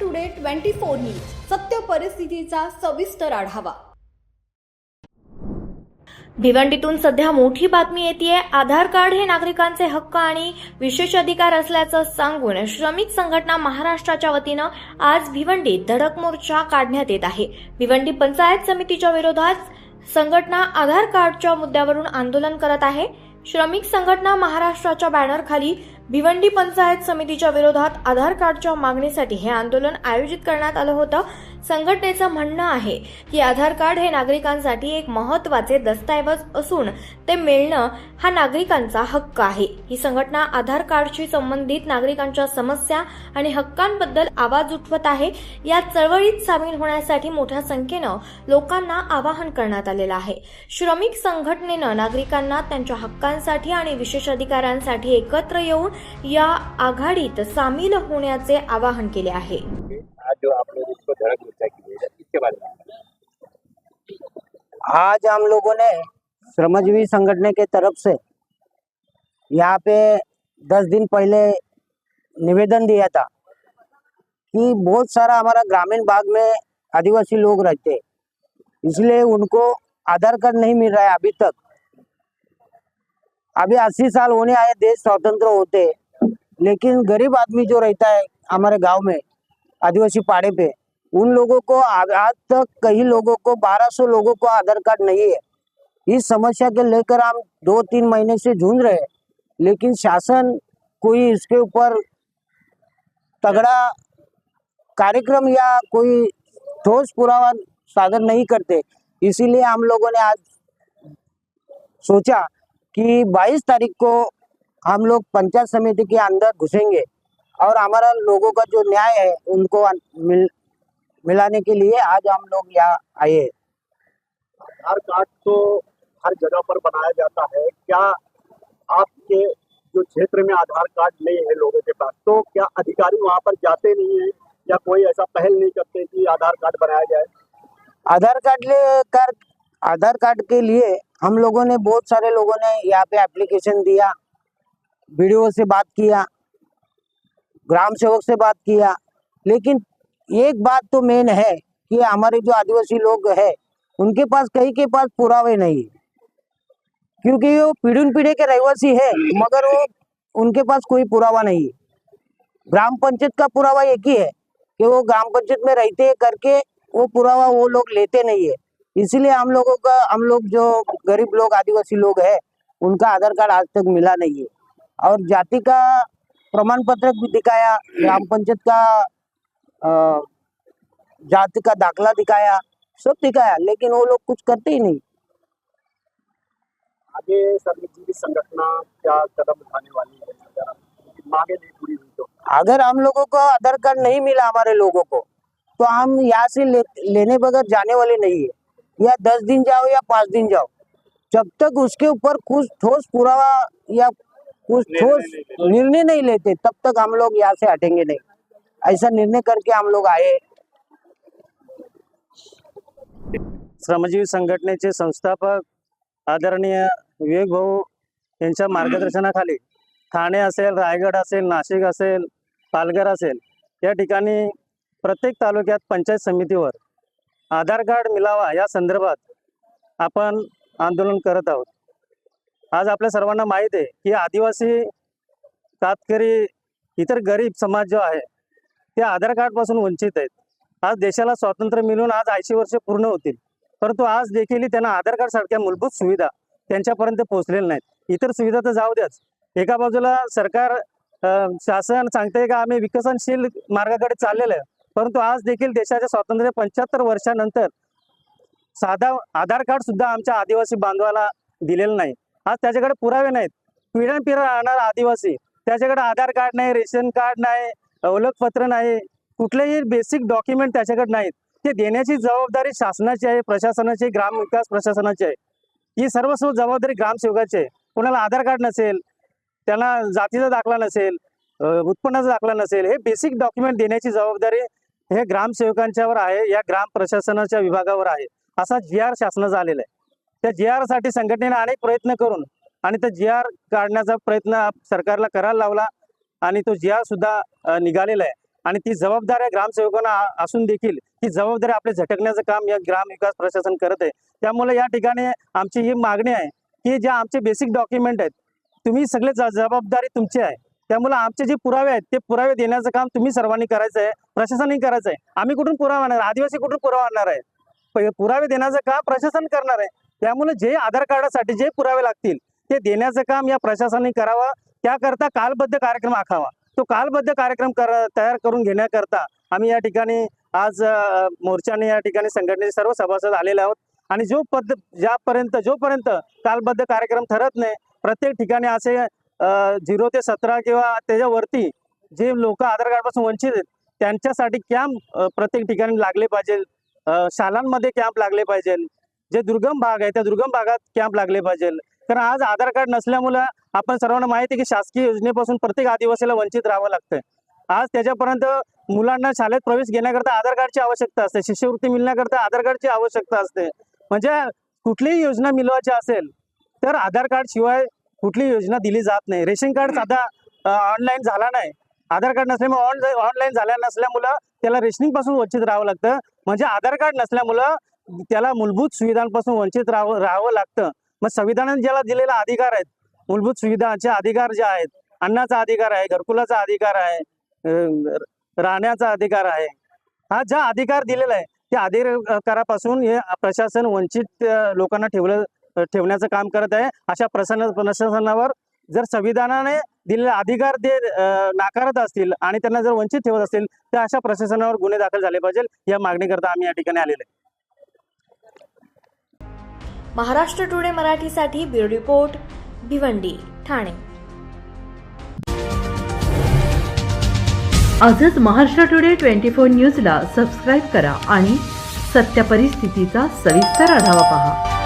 Today 24 news सत्य परिस्थितीचा सविस्तर आढावा। भिवंडीतून सध्या मोठी बातमी येतेय। आधार कार्ड हे नागरिकांचे हक्क आणि विशेष अधिकार असल्याचं सांगून श्रमिक संघटना महाराष्ट्राच्या वतीनं आज भिवंडीत धडक मोर्चा काढण्यात येत आहे। भिवंडी पंचायत समितीच्या विरोधात संघटना आधार कार्डच्या मुद्द्यावरून आंदोलन करत आहे। श्रमिक संघटना महाराष्ट्राच्या बॅनरखाली भिवंडी पंचायत समितीच्या विरोधात आधार कार्डच्या मागणीसाठी हे आंदोलन आयोजित करण्यात आलं होतं। संघटनेचं म्हणणं आहे की आधार कार्ड हे नागरिकांसाठी एक महत्त्वाचे दस्तऐवज असून ते मिळणं हा नागरिकांचा हक्क आहे। ही संघटना आधार कार्डशी संबंधित नागरिकांच्या समस्या आणि हक्कांबद्दल आवाज उठवत आहे। या चळवळीत सामील होण्यासाठी मोठ्या संख्येनं लोकांना आवाहन करण्यात आलेलं आहे। श्रमिक संघटनेनं नागरिकांना त्यांच्या हक्कांसाठी आणि विशेष अधिकारांसाठी एकत्र येऊन या आघाडीत सामील होण्याचे आवाहन केले आहे। आज जो आप लोग इसको धड़क मोर्चा की है, इसके बारे में आज हम लोगों ने श्रमजीवी संगठन के तरफ से यहाँ पे 10 दिन पहले निवेदन दिया था कि बहुत सारा हमारा ग्रामीण भाग में आदिवासी लोग रहते हैं, इसलिए उनको आधार कार्ड नहीं मिल रहा है अभी तक। अभी 80 साल होने आए देश स्वतंत्र होते, लेकिन गरीब आदमी जो रहता है हमारे गांव में आदिवासी पाड़े पे, उन लोगों को आज तक कई लोगों को 1200 लोगों को आधार कार्ड नहीं है। इस समस्या के लेकर हम 2-3 महीने से जूझ रहे हैं, लेकिन शासन कोई इसके ऊपर तगड़ा कार्यक्रम या कोई ठोस पुरावा सादर नहीं करते। इसीलिए हम लोगों ने आज सोचा कि 22 तारीख को हम लोग पंचायत समिति के अंदर घुसेंगे और हमारा लोगों का जो न्याय है उनको मिलाने के लिए आज हम लोग यहाँ आए। आधार कार्ड तो हर जगह पर बनाया जाता है, क्या आपके जो क्षेत्र में आधार कार्ड नहीं है लोगों के पास, तो क्या अधिकारी वहां पर जाते नहीं है या कोई ऐसा पहल नहीं करते कि आधार कार्ड बनाया जाए? आधार कार्ड के लिए हम लोगों ने बहुत सारे लोगों ने यहाँ पे एप्लीकेशन दिया, वीडियो से बात किया, ग्राम सेवक से बात किया, लेकिन एक बात तो मेन है कि हमारे जो आदिवासी लोग हैं उनके पास कई के पास पुरावे नहीं, क्योंकि वो पीढ़ी के रहवासी है मगर वो उनके पास कोई पुरावा नहीं है। ग्राम पंचायत का पुरावा एक ही है कि वो ग्राम पंचायत में रहते हैं करके वो पुरावा वो लोग लेते नहीं है। इसीलिए हम लोग जो गरीब लोग आदिवासी लोग हैं उनका आधार कार्ड आज तक मिला नहीं है। और जाति का प्रमाण पत्र भी दिखाया, ग्राम पंचायत का जाति का दाखला दिखाया, सब दिखाया, लेकिन वो लोग कुछ करते ही नहीं। आगे श्रमजीवी संगठना क्या कदम उठाने वाली है अगर मांगे नहीं पूरी हुई तो? अगर हम लोगों को आधार कार्ड नहीं मिला हमारे लोगों को, तो हम यहाँ से लेने बगैर जाने वाले नहीं है। या 10 दिन जाओ या 5 दिन जाओ, जब तक उसके ऊपर कुछ ठोस पुरावा या कुछ ठोस निर्णय नहीं लेते तब तक हम लोग यहाँ से हटेंगे नहीं। ऐसा निर्णय करके हम लोग आए। श्रमजीवी संघटनेचे संस्थापक आदरणीय विवेक भाऊ यांच्या मार्गदर्शनाखाली ठाणे असेल, रायगड असेल, नाशिक असेल, पालघर असेल, या ठिकाणी प्रत्येक तालुक्यात पंचायत समितीवर आधार कार्ड मिळावा या संदर्भात आपण आंदोलन करत आहोत। आज आपल्या सर्वांना माहीत आहे की आदिवासी, कातकरी, इतर गरीब समाज जो आहे ते आधार कार्डपासून वंचित आहेत। आज देशाला स्वातंत्र्य मिळून आज 80 वर्ष पूर्ण होतील, परंतु आज देखील त्यांना आधार कार्ड सारख्या मूलभूत सुविधा त्यांच्यापर्यंत पोहोचलेल्या नाहीत। इतर सुविधा तर जाऊ द्याच, एका बाजूला सरकार शासन सांगते की आम्ही विकसनशील मार्गाकडे चाललेलं आहे, परंतु आज देखील देशाच्या स्वातंत्र्य 75 वर्षानंतर साधा आधार कार्ड सुद्धा आमच्या आदिवासी बांधवाला दिलेलं नाही। आज त्याच्याकडे पुरावे नाहीत। पिढ्यानपिढ्या राहणारा आदिवासी, त्याच्याकडे आधार कार्ड नाही, रेशन कार्ड नाही, ओळखपत्र नाही, कुठलेही बेसिक डॉक्युमेंट त्याच्याकडे नाहीत। ते देण्याची जबाबदारी शासनाची आहे, प्रशासनाची, ग्रामविकास प्रशासनाची आहे। ही सर्वस्व जबाबदारी ग्रामसेवकाची आहे। कोणाला आधार कार्ड नसेल, त्यांना जातीचा दाखला नसेल, उत्पन्नाचा दाखला नसेल, हे बेसिक डॉक्युमेंट देण्याची जबाबदारी हे ग्रामसेवकांच्यावर आहे, या ग्राम प्रशासनाच्या विभागावर आहे। असा GR शासनाचा आलेला आहे। त्या GR साठी संघटनेने अनेक प्रयत्न करून आणि त्या GR काढण्याचा प्रयत्न सरकारला करायला लावला आणि तो GR सुद्धा निघालेला आहे। आणि ती जबाबदारी ग्रामसेवकांना असून देखील ती जबाबदारी आपले झटकण्याचं काम या ग्रामविकास प्रशासन करत आहे. त्यामुळे या ठिकाणी आमची ही मागणी आहे की जे आमचे बेसिक डॉक्युमेंट आहेत तुम्ही सगळे जबाबदारी तुमची आहे. त्यामुळे आमचे जे पुरावे आहेत ते पुरावे देण्याचं काम तुम्ही सर्वांनी करायचं आहे, प्रशासनाने करायचं आहे. आम्ही कुठून पुरावा आणणार, आदिवासी कुठून पुरावा आणणार आहे? पुरावे देण्याचं काम प्रशासन करणार आहे. त्यामुळे जे आधार कार्डासाठी जे पुरावे लागतील ते देण्याचं काम या प्रशासनाने करावं. त्याकरता कालबद्ध कार्यक्रम आखावा. तो कालबद्ध कार्यक्रम तयार करून घेण्याकरता आम्ही या ठिकाणी आज मोर्चाने या ठिकाणी संघटनेचे सर्व सभासद आलेले आहोत. आणि जोपर्यंत कालबद्ध कार्यक्रम ठरत नाही, प्रत्येक ठिकाणी असे 0 ते 17 किंवा त्याच्यावरती जे लोक आधार कार्डपासून वंचित आहेत त्यांच्यासाठी कॅम्प प्रत्येक ठिकाणी लागले पाहिजे. शाळांमध्ये कॅम्प लागले पाहिजे. जे दुर्गम भाग आहे त्या दुर्गम भागात कॅम्प लागले पाहिजे. कारण आज आधार कार्ड नसल्यामुळे आपण सर्वांना माहिती आहे की शासकीय योजनेपासून प्रत्येक आदिवासीला वंचित राहावं लागतंय. आज त्याच्यापर्यंत मुलांना शाळेत प्रवेश घेण्याकरता आधार कार्डची आवश्यकता असते, शिष्यवृत्ती मिळण्याकरता आधार कार्डची आवश्यकता असते. म्हणजे कुठलीही योजना मिळवायची असेल तर आधार कार्ड शिवाय कुठली योजना दिली जात नाही. रेशन कार्ड साधा ऑनलाईन झाला नाही, आधार कार्ड नसल्यामुळे ऑनलाईन झाल्या नसल्यामुळं त्याला रेशनिंग पासून वंचित राहावं लागतं. म्हणजे आधार कार्ड नसल्यामुळं त्याला मूलभूत सुविधांपासून वंचित राहावं लागतं. मग संविधानाने ज्याला दिलेला अधिकार आहेत, मूलभूत सुविधांचे अधिकार जे आहेत, अन्नाचा अधिकार आहे, घरकुलाचा अधिकार आहे, राहण्याचा अधिकार आहे, हा ज्या अधिकार दिलेला आहे त्या अधिकारापासून हे प्रशासन वंचित लोकांना ठेवण्याचं काम करत आहे. अशा प्रशासनावर जर संविधानाने दिलेले अधिकार ते नाकारत असतील आणि त्यांना जर वंचित ठेवत असतील तर अशा प्रशासनावर गुन्हे दाखल झाले पाहिजे. या मागणीकरता आम्ही या ठिकाणी आलेले आहे. महाराष्ट्र टुडे मराठीसाठी ब्युरो रिपोर्ट, भिवंडी, ठाणे. आजच महाराष्ट्र टुडे 24 न्यूजला सबस्क्राईब करा आणि सत्य परिस्थितीचा सविस्तर आढावा पहा.